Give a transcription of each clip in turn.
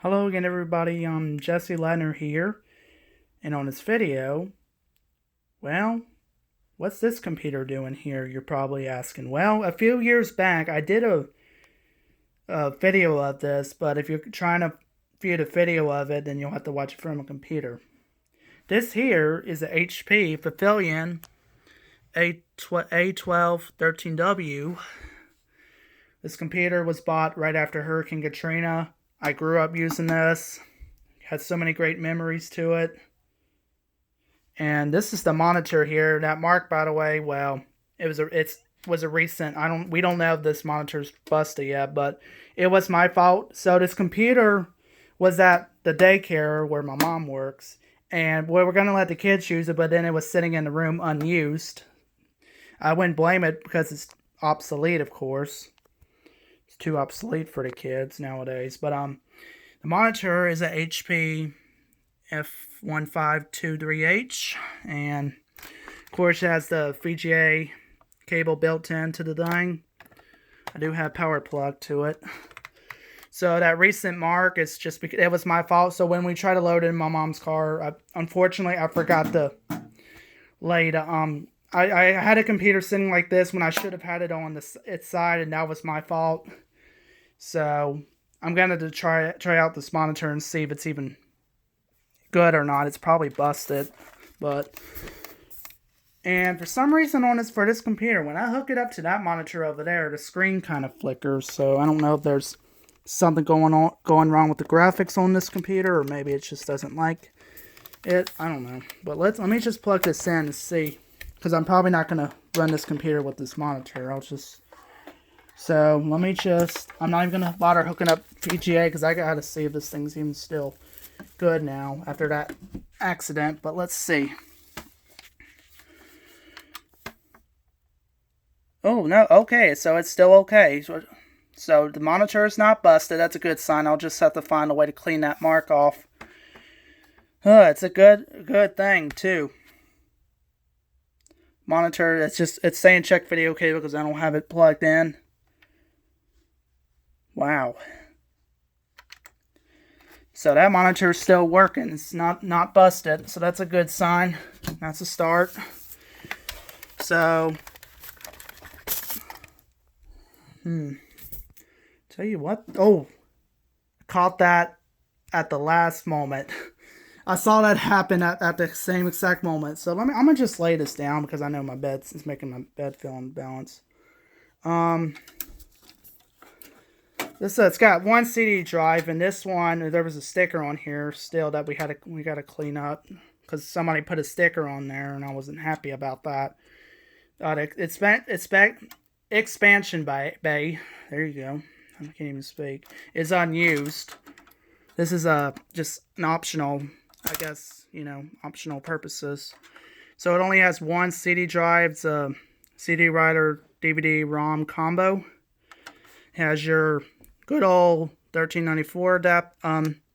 Hello again everybody, I'm Jesse Ladner here, and on this video, well, what's this computer doing here, you're probably asking. Well, a few years back I did a video of this, but if you're trying to view the video of it, then you'll have to watch it from a computer. This here is a HP Pavilion A1213W. This computer was bought right after Hurricane Katrina. I grew up using this. Had so many great memories to it. And this is the monitor here. That mark, by the way, well, it was a recent. We don't know if this monitor's busted yet, but it was my fault. So this computer was at the daycare where my mom works, and we were gonna let the kids use it, but then it was sitting in the room unused. I wouldn't blame it because it's obsolete, of course. It's too obsolete for the kids nowadays. But the monitor is a HP F1523H, and of course it has the VGA cable built into the thing. I do have power plug to it. So that recent mark, it's just because it was my fault. So when we tried to load it in my mom's car, unfortunately I forgot to lay the I had a computer sitting like this when I should have had it on its side, and that was my fault. So I'm going to try out this monitor and see if it's even good or not. It's probably busted, and for some reason for this computer, when I hook it up to that monitor over there, the screen kind of flickers. So I don't know if there's something going wrong with the graphics on this computer, or maybe it just doesn't like it. I don't know. But let me just plug this in and see, because I'm probably not going to run this computer with this monitor. I'm not even going to bother hooking up VGA, because I got to see if this thing's even still good now after that accident. But let's see. Oh, no, okay, so it's still okay. So the monitor is not busted. That's a good sign. I'll just have to find a way to clean that mark off. It's a good thing, too. Monitor, it's saying check video cable because I don't have it plugged in. Wow. So that monitor is still working. It's not busted. So that's a good sign. That's a start. So, tell you what. Oh, caught that at the last moment. I saw that happen at the same exact moment. So I'm gonna just lay this down because I know my bed is making my bed feel unbalanced. It's got one CD drive, and this one there was a sticker on here still that we got to clean up because somebody put a sticker on there, and I wasn't happy about that. Expansion bay. There you go. I can't even speak. Is unused. This is just an optional, I guess, optional purposes. So it only has one CD drive. It's a CD writer DVD ROM combo. It has your good old 1394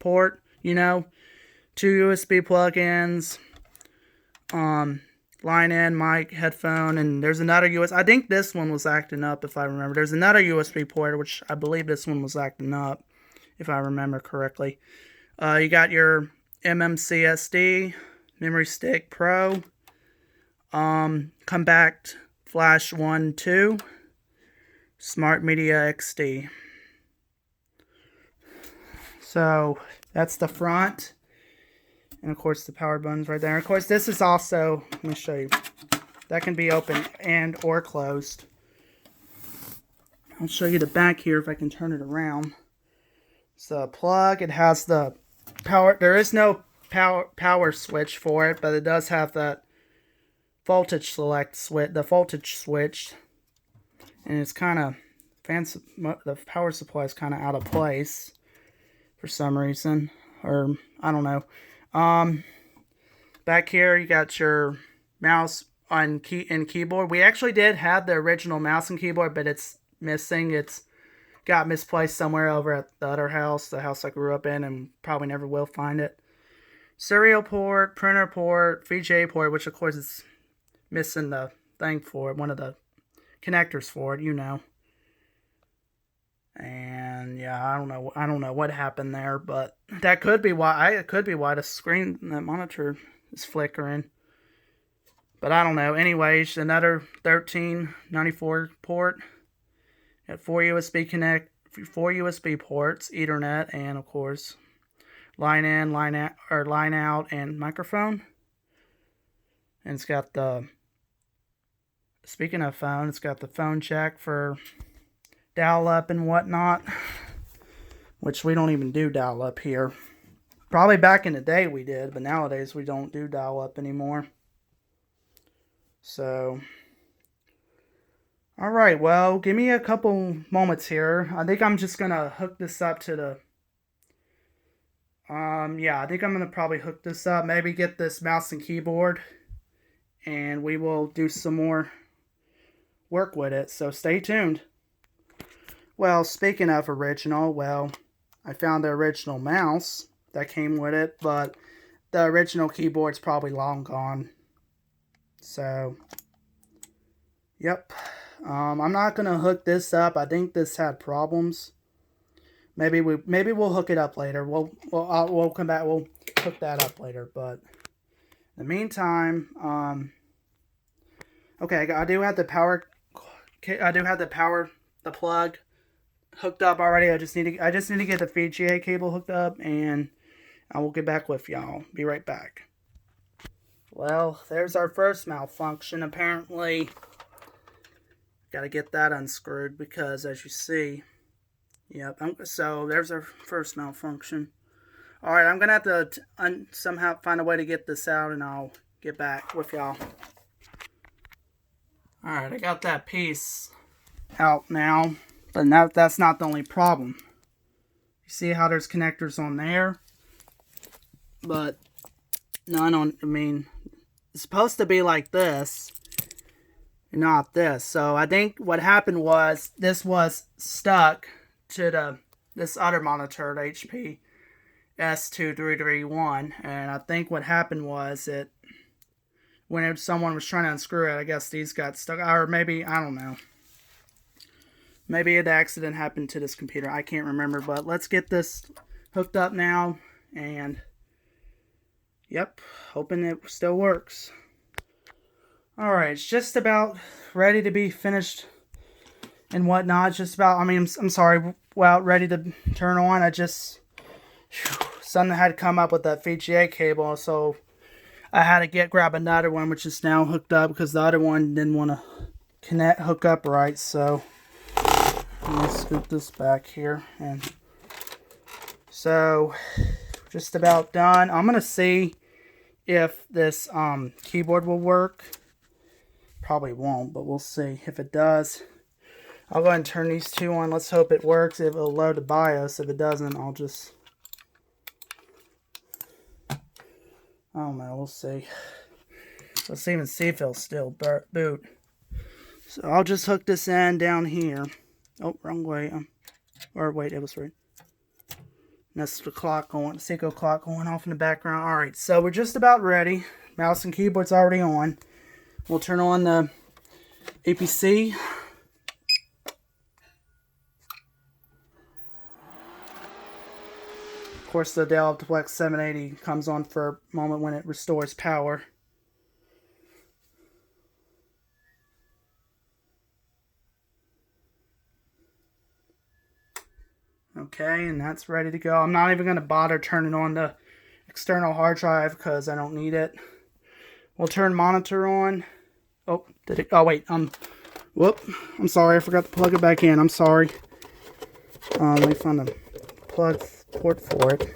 port, 2 USB plugins, line in, mic, headphone, and there's another USB. I think this one was acting up, if I remember. There's another USB port, which I believe this one was acting up, if I remember correctly. You got your MMC SD, Memory Stick Pro, Compact Flash 1, 2, Smart Media XD. So that's the front. And of course the power button's right there. Of course this is also, let me show you, that can be open and or closed. I'll show you the back here if I can turn it around. So plug, it has the power, there is no power switch for it, but it does have that voltage switch, and it's kind of fancy. The power supply is kind of out of place for some reason, or I don't know. Back here you got your mouse and keyboard. We actually did have the original mouse and keyboard, but it's missing. It's got misplaced somewhere over at the other house, the house I grew up in, and probably never will find it. Serial port, printer port, VGA port, which of course is missing the thing for it, one of the connectors for it, And and yeah, I don't know what happened there, but that could be why. It could be why the screen, that monitor is flickering. But I don't know. Anyways, another 1394 port. Got four USB ports, Ethernet, and of course, line in, line out, or line out, and microphone. And it's got the, speaking of phone, it's got the phone jack for dial-up and whatnot, which we don't even do dial-up here. Probably back in the day we did, but nowadays we don't do dial-up anymore. So, alright, well, give me a couple moments here. I think I'm just going to hook this up to the, yeah, I think I'm going to probably hook this up, maybe get this mouse and keyboard, and we will do some more work with it, so stay tuned. Well, speaking of original, well, I found the original mouse that came with it, but the original keyboard's probably long gone. So, yep. I'm not gonna hook this up. I think this had problems. Maybe we'll hook it up later. We'll come back. We'll hook that up later. But in the meantime, okay, I do have the power. The plug hooked up already. I just need to get the VGA cable hooked up, and I will get back with y'all. Be right back. Well, there's our first malfunction. Apparently, got to get that unscrewed because, as you see, yep. So there's our first malfunction. All right, I'm gonna have to somehow find a way to get this out, and I'll get back with y'all. All right, I got that piece out now, but that's not the only problem. You see how there's connectors on there, but none on. I mean, it's supposed to be like this, not this. So I think what happened was this was stuck to this other monitor, the HP S2331, and I think what happened was when someone was trying to unscrew it, I guess these got stuck, or maybe, I don't know. Maybe an accident happened to this computer. I can't remember, but let's get this hooked up now, and yep, hoping it still works. Alright, it's just about ready to be finished and whatnot. Just about, I mean, I'm sorry, well, ready to turn on. Something had come up with that VGA cable, so I had to grab another one, which is now hooked up because the other one didn't want to hook up right. So let me scoop this back here, and so just about done. I'm gonna see if this keyboard will work. Probably won't, but we'll see. If it does, I'll go ahead and turn these two on. Let's hope it works. If it'll load the BIOS. If it doesn't, I'll just, I don't know, we'll see. Let's even see if it'll still boot. So I'll just hook this in down here. Oh, wrong way. Or wait, it was right. That's the clock going, Seiko clock going off in the background. Alright, so we're just about ready. Mouse and keyboard's already on. We'll turn on the APC. Of course, the Dell Optiplex 780 comes on for a moment when it restores power. Okay, and that's ready to go. I'm not even going to bother turning on the external hard drive because I don't need it. We'll turn monitor on. Oh, did it? Oh, wait. Whoop. I'm sorry. I forgot to plug it back in. I'm sorry. Let me find the plug port for it.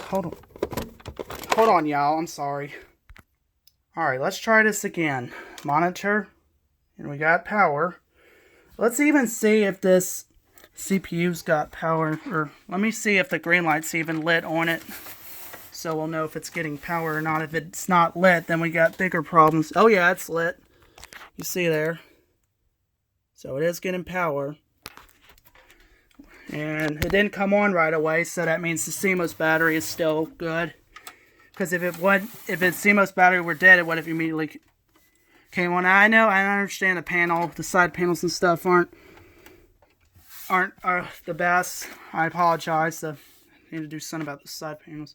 Hold on. Hold on, y'all. I'm sorry. Alright, let's try this again. Monitor. And we got power. Let's even see if this CPU's got power. Or let me see if the green light's even lit on it. So we'll know if it's getting power or not. If it's not lit, then we got bigger problems. Oh yeah, it's lit. You see there. So it is getting power. And it didn't come on right away, so that means the CMOS battery is still good. Because if its CMOS battery were dead, it would have immediately Okay, well, now I understand the side panels and stuff aren't the best. I apologize. I need to do something about the side panels.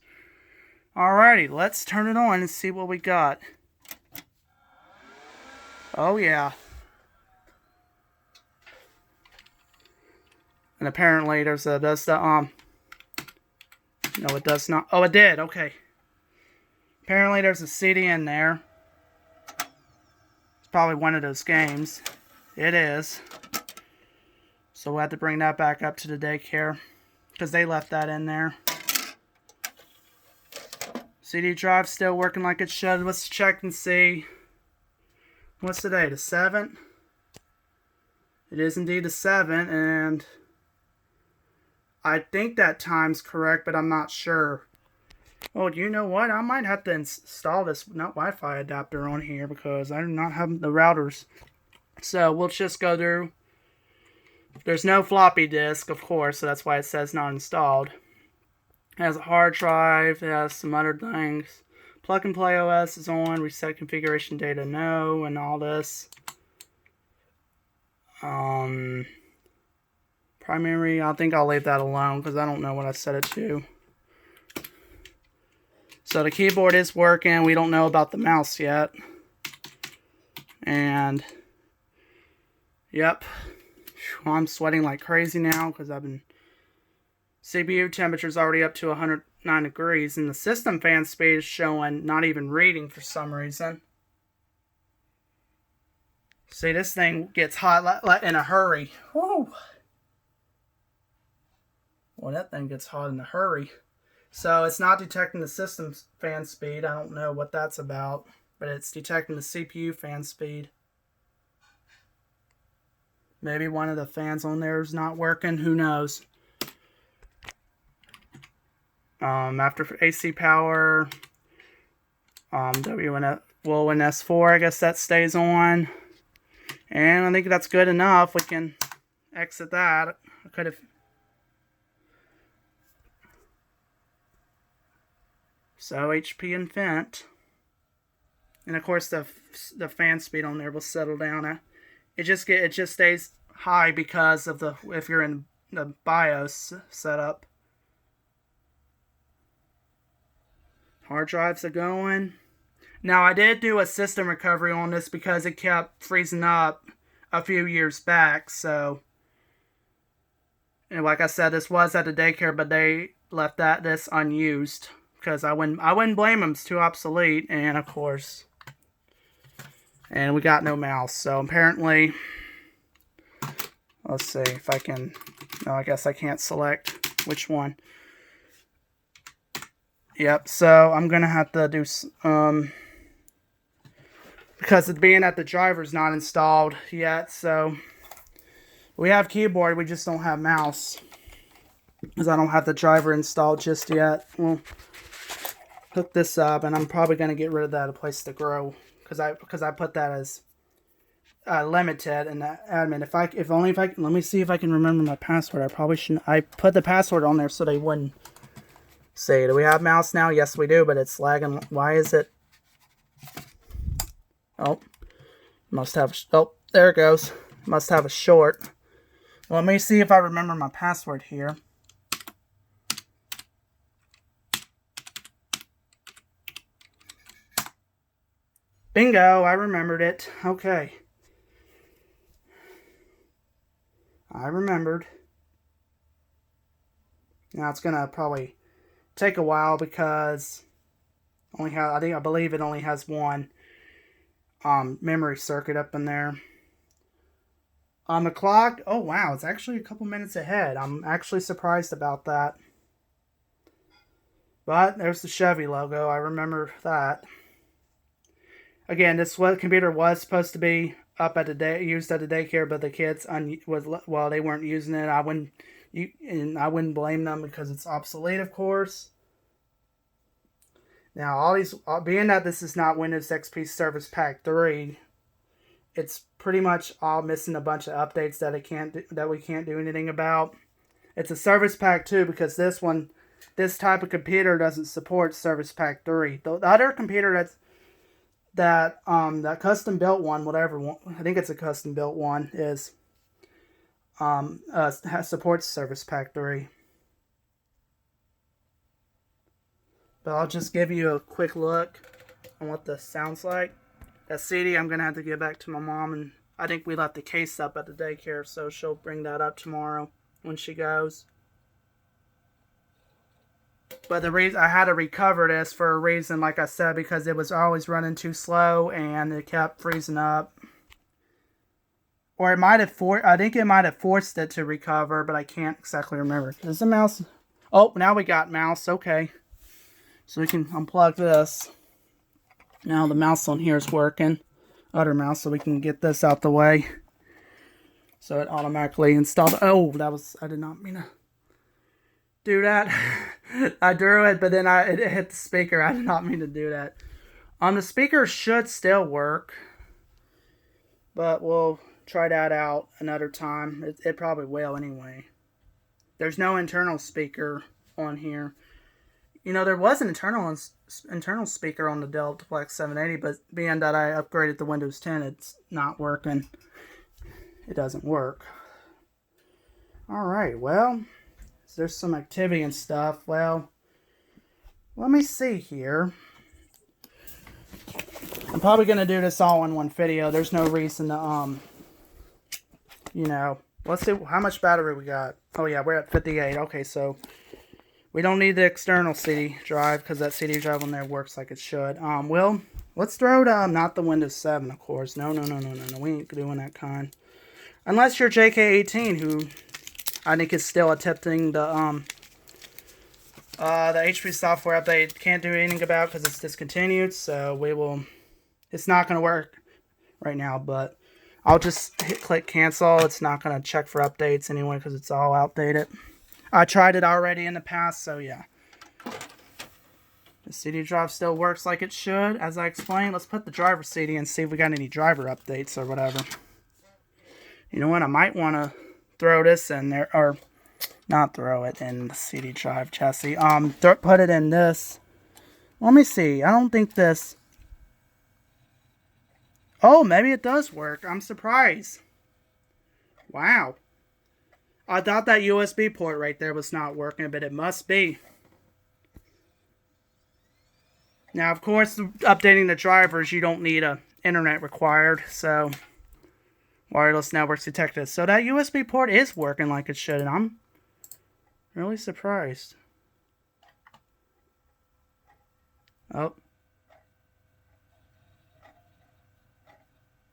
Alrighty, let's turn it on and see what we got. Oh yeah. And apparently no, it does not. Oh, it did. Okay. Apparently there's a CD in there. It's probably one of those games. It is. So we'll have to bring that back up to the daycare because they left that in there. CD drive still working like it should. Let's check and see. What's today? The 7th? It is indeed the 7th, and I think that time's correct, but I'm not sure. Oh, you know what? I might have to install this Wi-Fi adapter on here because I do not have the routers. So we'll just go through. There's no floppy disk, of course, so that's why it says not installed. It has a hard drive. It has some other things. Plug and play OS is on. Reset configuration data no, and all this. Primary, I think I'll leave that alone because I don't know what I set it to. So the keyboard is working. We don't know about the mouse yet. And, yep. I'm sweating like crazy now because CPU temperature's already up to 109 degrees. And the system fan speed is showing not even reading for some reason. See, this thing gets hot in a hurry. Woo! Well, that thing gets hot in a hurry. So it's not detecting the system fan speed. I don't know what that's about. But it's detecting the CPU fan speed. Maybe one of the fans on there is not working. Who knows? After AC power, WNS4, I guess that stays on. And I think that's good enough. We can exit that. I could have. So HP and Fent. And of course the fan speed on there will settle down. It just stays high because of if you're in the BIOS setup. Hard drives are going. Now I did do a system recovery on this because it kept freezing up a few years back. So, and like I said, this was at the daycare, but they left this unused because I wouldn't blame them. It's too obsolete, and of course. And we got no mouse, so apparently, let's see if I can, no, I guess I can't select which one. Yep, so I'm going to have to do, because it being that the driver's not installed yet, so we have keyboard, we just don't have mouse, because I don't have the driver installed just yet. We'll hook this up, and I'm probably going to get rid of that A Place to Grow. Because I put that as limited and admin. Let me see if I can remember my password. I probably shouldn't. I put the password on there so they wouldn't say, do we have mouse now? Yes, we do, but it's lagging. Why is it? Oh, must have. Oh, there it goes. Must have a short. Well, let me see if I remember my password here. Bingo, I remembered it. Okay. I remembered. Now it's gonna probably take a while because I believe it only has one memory circuit up in there. On the clock, oh wow, it's actually a couple minutes ahead. I'm actually surprised about that. But there's the Chevy logo. I remember that. Again, this computer was supposed to be up used at the daycare, but the kids they weren't using it. I wouldn't blame them because it's obsolete, of course. Now, all these being that this is not Windows XP Service Pack 3, it's pretty much all missing a bunch of updates that we can't do anything about. It's a Service Pack 2 because this type of computer doesn't support Service Pack 3. The other computer that custom built one, whatever one, I think it's a custom built one, is supports Service Pack 3. But I'll just give you a quick look on what this sounds like. That CD I'm gonna have to give back to my mom, and I think we left the case up at the daycare, so she'll bring that up tomorrow when she goes. But the reason I had to recover this for a reason, like I said, because it was always running too slow and it kept freezing up. Or it might have I think it might have forced it to recover, but I can't exactly remember. Is the mouse? Oh, now we got mouse. Okay. So we can unplug this. Now the mouse on here is working. Other mouse, so we can get this out the way. So it automatically installed. Oh, I did not mean to do that. I drew it, but then it hit the speaker. I did not mean to do that. The speaker should still work, but we'll try that out another time. It probably will anyway. There's no internal speaker on here. You know, there was an internal speaker on the Dell Plex 780, but being that I upgraded to Windows 10, it's not working. It doesn't work. Alright, well, there's some activity and stuff. Well, let me see here. I'm probably going to do this all in one video. There's no reason to, you know, let's see how much battery we got. Oh yeah, we're at 58. Okay, so we don't need the external CD drive because that CD drive on there works like it should. Well, let's throw it, not the Windows 7, of course. No. We ain't doing that kind. Unless you're JK18, who I think is still attempting the HP software update. Can't do anything about because it's discontinued. So it's not going to work right now, but I'll just click cancel. It's not going to check for updates anyway because it's all outdated. I tried it already in the past, so yeah. The CD drive still works like it should, as I explained. Let's put the driver CD and see if we got any driver updates or whatever. You know what? I might want to throw this in there, or not throw it in the CD drive chassis. Put it in this. Let me see. I don't think this. Oh, maybe it does work. I'm surprised. Wow. I thought that USB port right there was not working, but it must be. Now, of course, updating the drivers, you don't need a internet required, so wireless networks detected. So that USB port is working like it should, and I'm really surprised. Oh.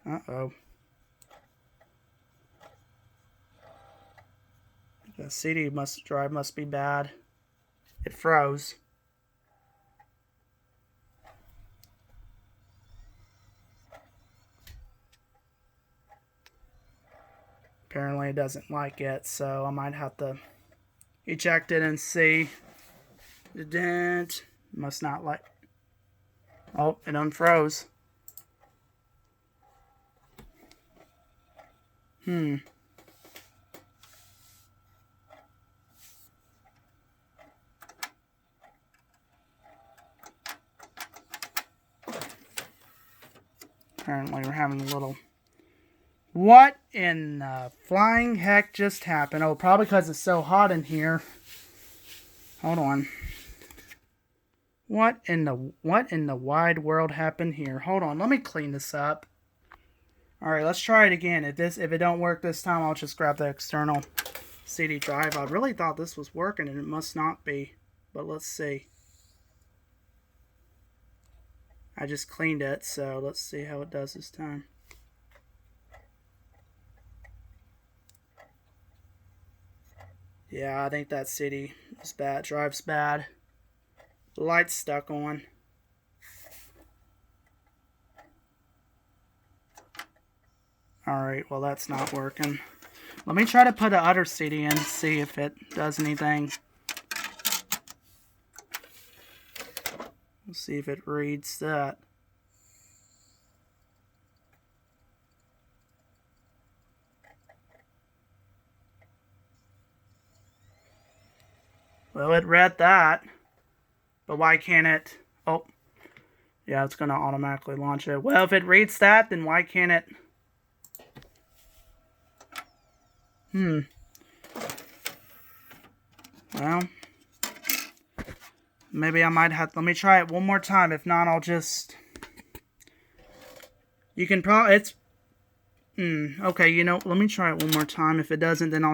Uh-oh. The CD drive must be bad. It froze. Apparently it doesn't like it, so I might have to eject it and see. It didn't. Must not like. Oh, it unfroze. Apparently we're having a little... What in the flying heck just happened? Oh, probably because it's so hot in here. Hold on. What in the wide world happened here? Hold on, let me clean this up. Alright, let's try it again. If it don't work this time, I'll just grab the external CD drive. I really thought this was working, and it must not be. But let's see. I just cleaned it, so let's see how it does this time. Yeah, I think that CD is bad. Drive's bad. The light's stuck on. Alright, well that's not working. Let me try to put the other CD in, see if it does anything. Let's see if it reads that. Well, it read that. But why can't it... Oh. Yeah, it's going to automatically launch it. Well, if it reads that, then why can't it... Well, maybe I might have... Let me try it one more time. If not, I'll just... You can probably... It's... Okay, you know, let me try it one more time. If it doesn't, then I'll